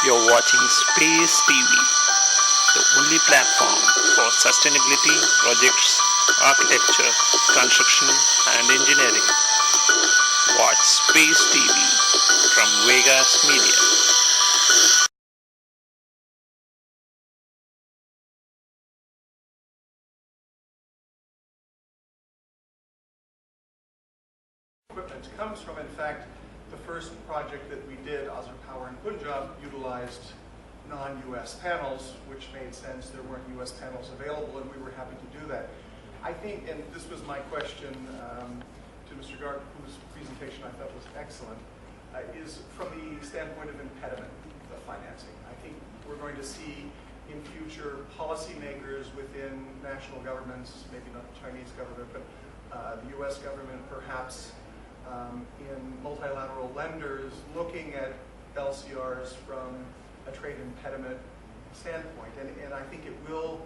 You're watching Space TV, the only platform for sustainability projects, architecture, construction, and engineering. Watch Space TV from Vegas Media. Equipment comes from, in fact, the first project that we did, Azure Power in Punjab, utilized non-US panels, which made sense. There weren't US panels available, and we were happy to do that. I think, and this was my question to Mr. Garg, whose presentation I thought was excellent, is from the standpoint of impediment, the financing. I think we're going to see in future policymakers within national governments, maybe not the Chinese government, but the US government perhaps, in multilateral lenders looking at LCRs from a trade impediment standpoint. And I think it will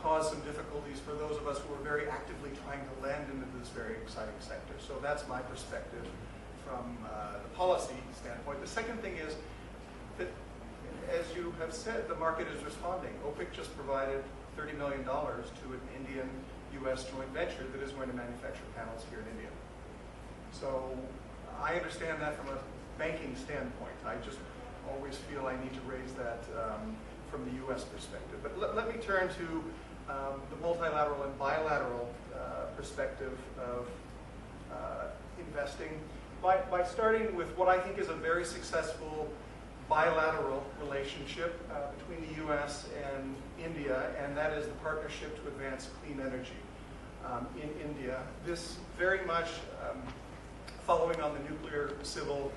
cause some difficulties for those of us who are very actively trying to lend into this very exciting sector. So that's my perspective from the policy standpoint. The second thing is that, as you have said, the market is responding. OPIC just provided $30 million to an Indian-US joint venture that is going to manufacture panels here in India. So I understand that from a banking standpoint. I just always feel I need to raise that from the US perspective. But let me turn to the multilateral and bilateral perspective of investing by starting with what I think is a very successful bilateral relationship between the US and India, and that is the Partnership to Advance Clean Energy in India. This very much following on the civil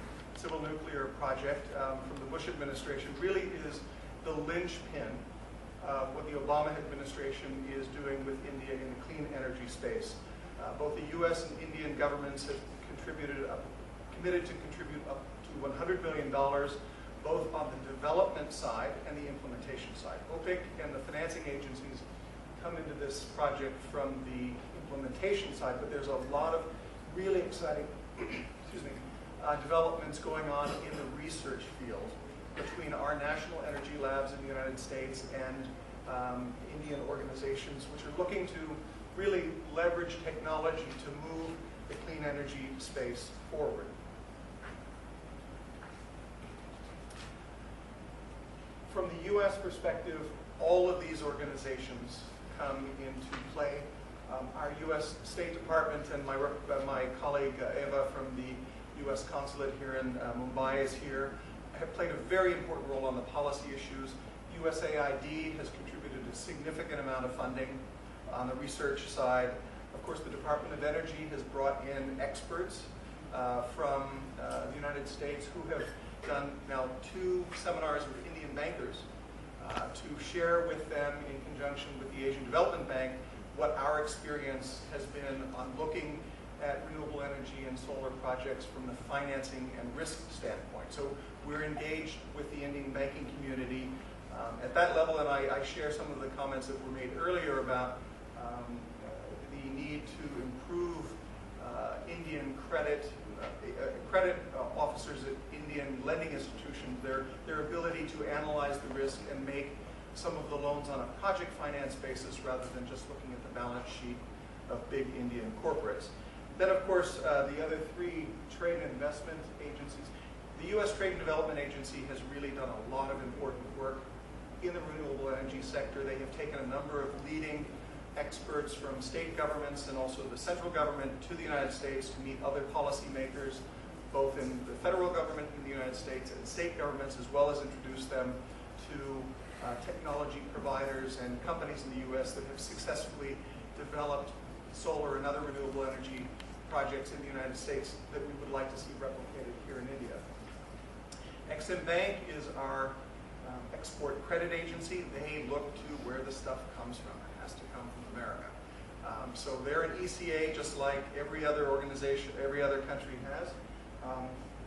nuclear project from the Bush administration, really is the linchpin of what the Obama administration is doing with India in the clean energy space. Both the US and Indian governments have committed to contribute up to $100 million, both on the development side and the implementation side. OPIC and the financing agencies come into this project from the implementation side, but there's a lot of really exciting developments going on in the research field between our national energy labs in the United States and Indian organizations, which are looking to really leverage technology to move the clean energy space forward. From the US perspective, all of these organizations come into play. Our US State Department and my colleague Eva from the US Consulate here in Mumbai is here, have played a very important role on the policy issues. USAID has contributed a significant amount of funding on the research side. Of course, the Department of Energy has brought in experts from the United States who have done now 2 seminars with Indian bankers to share with them in conjunction with the Asian Development Bank what our experience has been on looking at renewable energy and solar projects from the financing and risk standpoint. So we're engaged with the Indian banking community at that level, and I share some of the comments that were made earlier about the need to improve Indian credit officers at Indian lending institutions, their ability to analyze the risk and make some of the loans on a project finance basis rather than just looking at the balance sheet of big Indian corporates. Then, of course, the other 3 trade and investment agencies. The U.S. Trade and Development Agency has really done a lot of important work in the renewable energy sector. They have taken a number of leading experts from state governments and also the central government to the United States to meet other policymakers, both in the federal government in the United States and state governments, as well as introduce them to technology providers and companies in the U.S. that have successfully developed solar and other renewable energy projects in the United States that we would like to see replicated here in India. Exim Bank is our export credit agency. They look to where the stuff comes from. It has to come from America. So they're an ECA just like every other organization, every other country has.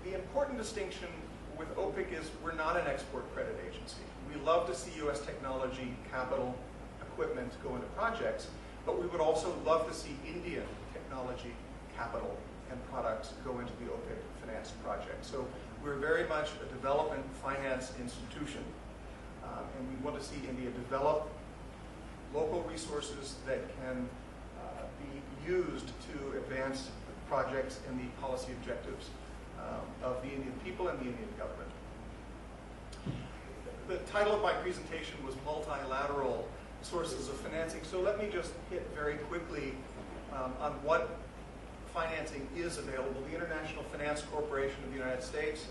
The important distinction with OPIC is we're not an export credit agency. We love to see U.S. technology, capital, equipment go into projects, but we would also love to see Indian technology, capital, and products go into the OPIC finance project. So We're very much a development finance institution, and we want to see India develop local resources that can be used to advance projects and the policy objectives of the Indian people and the Indian government. The title of my presentation was Multilateral Sources of Financing, so let me just hit very quickly on what financing is available. The International Finance Corporation of the United States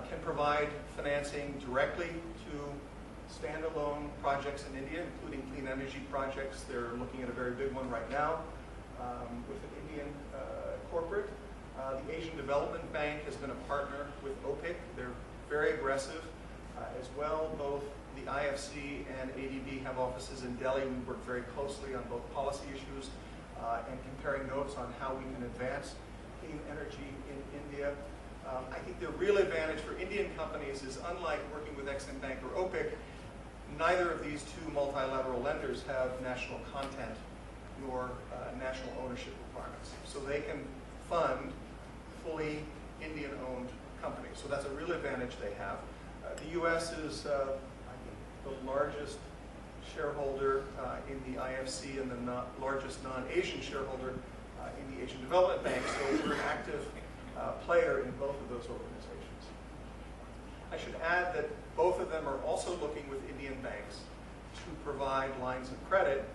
can provide financing directly to standalone projects in India, including clean energy projects. They're looking at a very big one right now with an Indian corporate. The Asian Development Bank has been a partner with OPIC. They're very aggressive as well. Both the IFC and ADB have offices in Delhi. We work very closely on both policy issues and comparing notes on how we can advance clean energy in India. I think the real advantage for Indian companies is, unlike working with Exim Bank or OPIC, neither of these two multilateral lenders have national content nor national ownership requirements. So they can fund fully Indian-owned companies. So that's a real advantage they have. The U.S. is, I think, the largest shareholder in the IFC and the largest non-Asian shareholder in the Asian Development Bank. So we're an active player in both of those organizations. I should add that both of them are also looking with Indian banks to provide lines of credit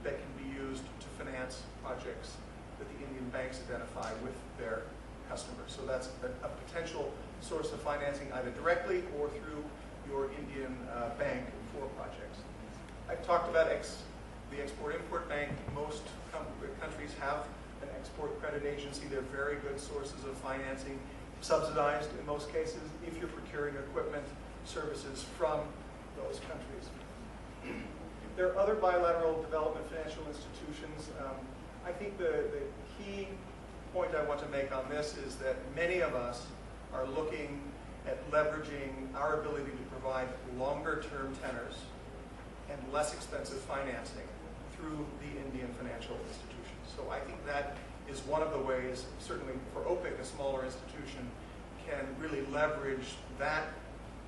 that can be used to finance projects that the Indian banks identify with their customers. So that's a potential source of financing either directly or through your Indian bank for projects. I've talked about the Export-Import Bank. Most countries have an export credit agency. They're very good sources of financing, subsidized in most cases, if you're procuring equipment, services from those countries. There are other bilateral development financial institutions. I think the key point I want to make on this is that many of us are looking at leveraging our ability to provide longer-term tenors and less expensive financing through the Indian financial institutions. So I think that is one of the ways, certainly for OPIC, a smaller institution, can really leverage that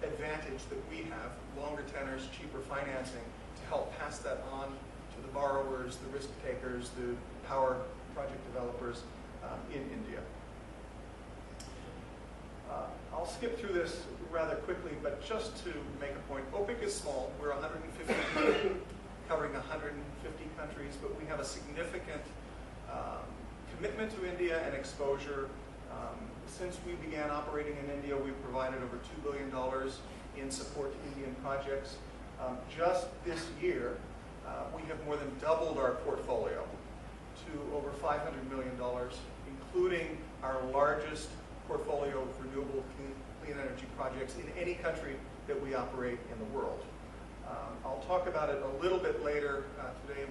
advantage that we have, longer tenors, cheaper financing, to help pass that on to the borrowers, the risk takers, the power project developers in India. I'll skip through this rather quickly, but just to make a point, OPIC is small. We're 150 people covering 150 countries, but we have a significant commitment to India and exposure. Since we began operating in India, we've provided over $2 billion in support to Indian projects. Just this year, we have more than doubled our portfolio to over $500 million, including our largest portfolio of renewable clean energy projects in any country that we operate in the world. I'll talk about it a little bit later today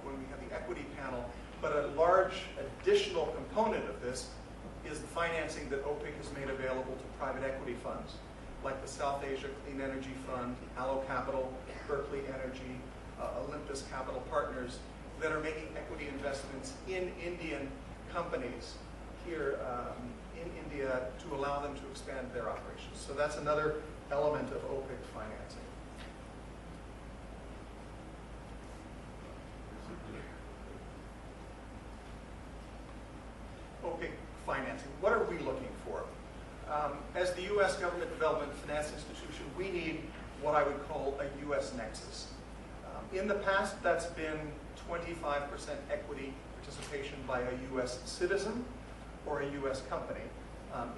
when we have the equity panel, but a large additional component of this is the financing that OPIC has made available to private equity funds, like the South Asia Clean Energy Fund, Allo Capital, Berkeley Energy, Olympus Capital Partners, that are making equity investments in Indian companies here in India to allow them to expand their operations. So that's another element of OPIC financing. OPIC financing. What are we looking for? As the U.S. Government Development Finance Institution, we need what I would call a U.S. nexus. In the past, that's been 25% equity participation by a U.S. citizen or a U.S. company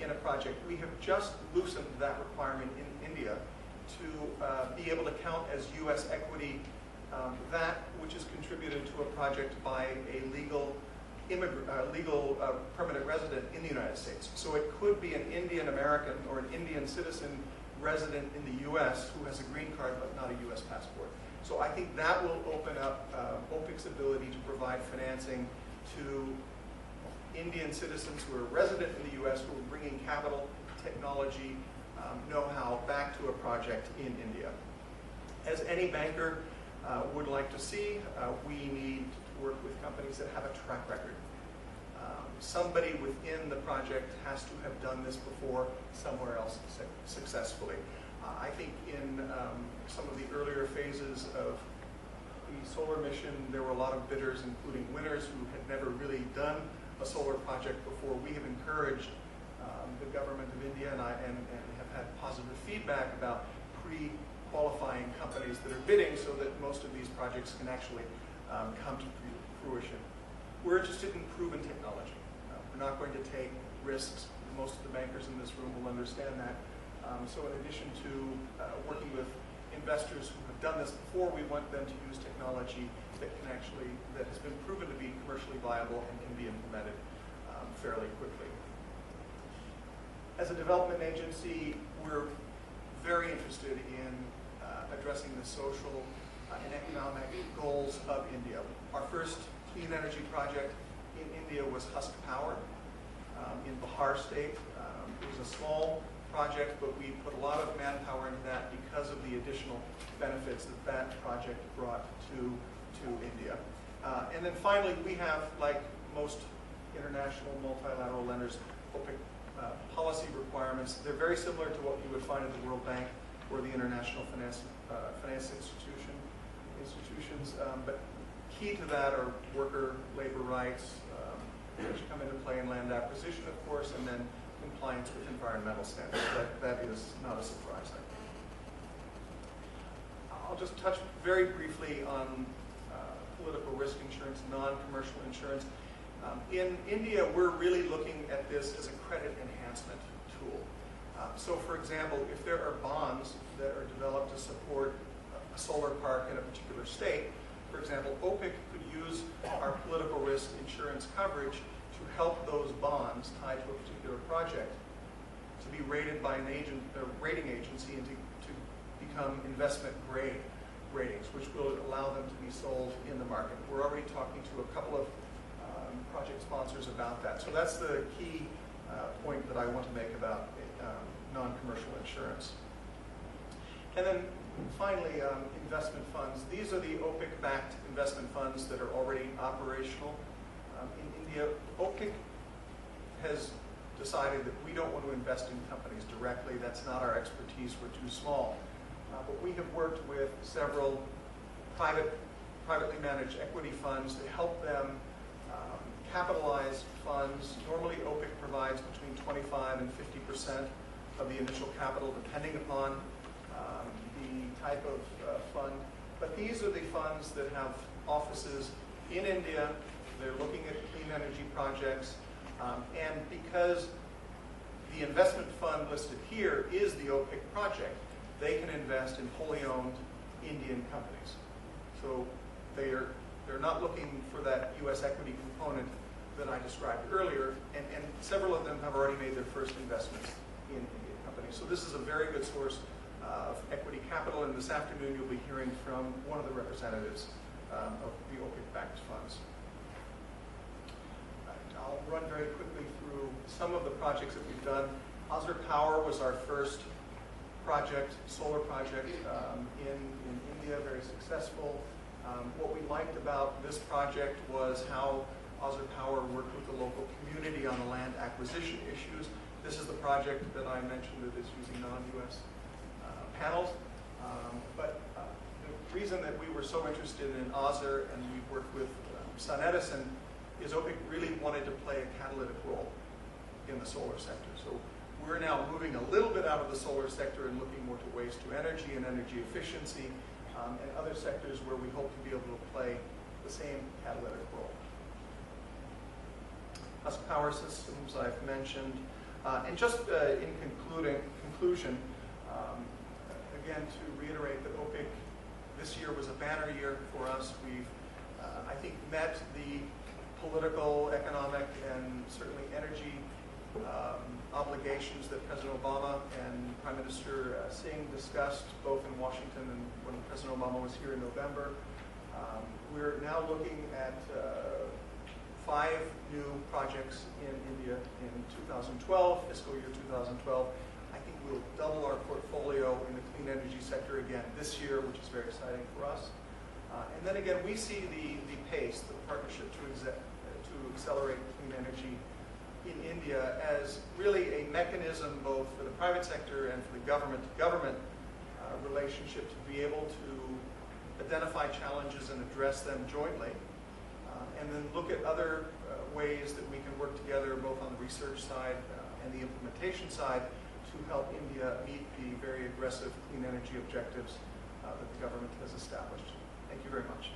in a project. We have just loosened that requirement in India to be able to count as U.S. equity that which is contributed to a project by a legal permanent resident in the United States. So it could be an Indian American or an Indian citizen resident in the U.S. who has a green card but not a U.S. passport. So I think that will open up OPIC's ability to provide financing to Indian citizens who are resident in the U.S. who are bringing capital, technology, know-how back to a project in India. As any banker would like to see, we need to work with companies that have a track record. Somebody within the project has to have done this before somewhere else successfully. I think in some of the earlier phases of the solar mission, there were a lot of bidders, including winners, who had never really done a solar project before. We have encouraged the government of India and have had positive feedback about pre-qualifying companies that are bidding so that most of these projects can actually come to fruition. We're interested in proven technology. We're not going to take risks. Most of the bankers in this room will understand that. So in addition to working with investors who have done this before, we want them to use technology that has been proven to be commercially viable and can be implemented fairly quickly. As a development agency, we're very interested in addressing the social and economic goals of India. Our first clean energy project in India was Husk Power in Bihar state. It was a small project, but we put a lot of manpower into that because of the additional benefits that that project brought to India. And then finally, we have, like most international multilateral lenders, OPIC policy requirements. They're very similar to what you would find at the World Bank or the International Finance institutions, but key to that are worker labor rights, which come into play in land acquisition, of course, and then compliance with environmental standards. That is not a surprise, I think. I'll just touch very briefly on political risk insurance, non-commercial insurance. In India, we're really looking at this as a credit enhancement tool. So for example, if there are bonds that are developed to support a solar park in a particular state, for example, OPIC could use our political risk insurance coverage to help those bonds tied to a particular project to be rated by a rating agency and to become investment grade ratings, which will allow them to be sold in the market. We're already talking to a couple of project sponsors about that. So that's the key point that I want to make about non-commercial insurance. And then finally, investment funds. These are the OPIC-backed investment funds that are already operational. In India, OPIC has decided that we don't want to invest in companies directly. That's not our expertise. We're too small. But we have worked with several privately managed equity funds to help them capitalize funds. Normally, OPIC provides between 25 and 50% of the initial capital, depending upon the type of fund. But these are the funds that have offices in India. They're looking at clean energy projects. And because the investment fund listed here is the OPIC project, they can invest in wholly owned Indian companies. So they're not looking for that U.S. equity component that I described earlier, and several of them have already made their first investments in Indian companies. So this is a very good source of equity capital, and this afternoon you'll be hearing from one of the representatives of the OPIC-backed funds. I'll run very quickly through some of the projects that we've done. Ozar Power was our first solar project in India, very successful. What we liked about this project was how Ozar Power worked with the local community on the land acquisition issues. This is the project that I mentioned that is using non-U.S. panels. But the reason that we were so interested in Ozar and we worked with Sun Edison is OPIC really wanted to play a catalytic role in the solar sector. So we're now moving a little bit out of the solar sector and looking more to waste to energy and energy efficiency and other sectors where we hope to be able to play the same catalytic role. Husk Power Systems I've mentioned. And just in conclusion, again, to reiterate that OPIC this year was a banner year for us. We've, I think, met the political, economic, and certainly energy obligations that President Obama and Prime Minister Singh discussed both in Washington and when President Obama was here in November. We're now looking at 5 new projects in India in 2012, fiscal year 2012. I think we'll double our portfolio in the clean energy sector again this year, which is very exciting for us. And then again, we see the pace, the partnership to accelerate clean energy in India as really a mechanism both for the private sector and for the government-to-government relationship to be able to identify challenges and address them jointly, and then look at other ways that we can work together both on the research side and the implementation side to help India meet the very aggressive clean energy objectives that the government has established. Thank you very much.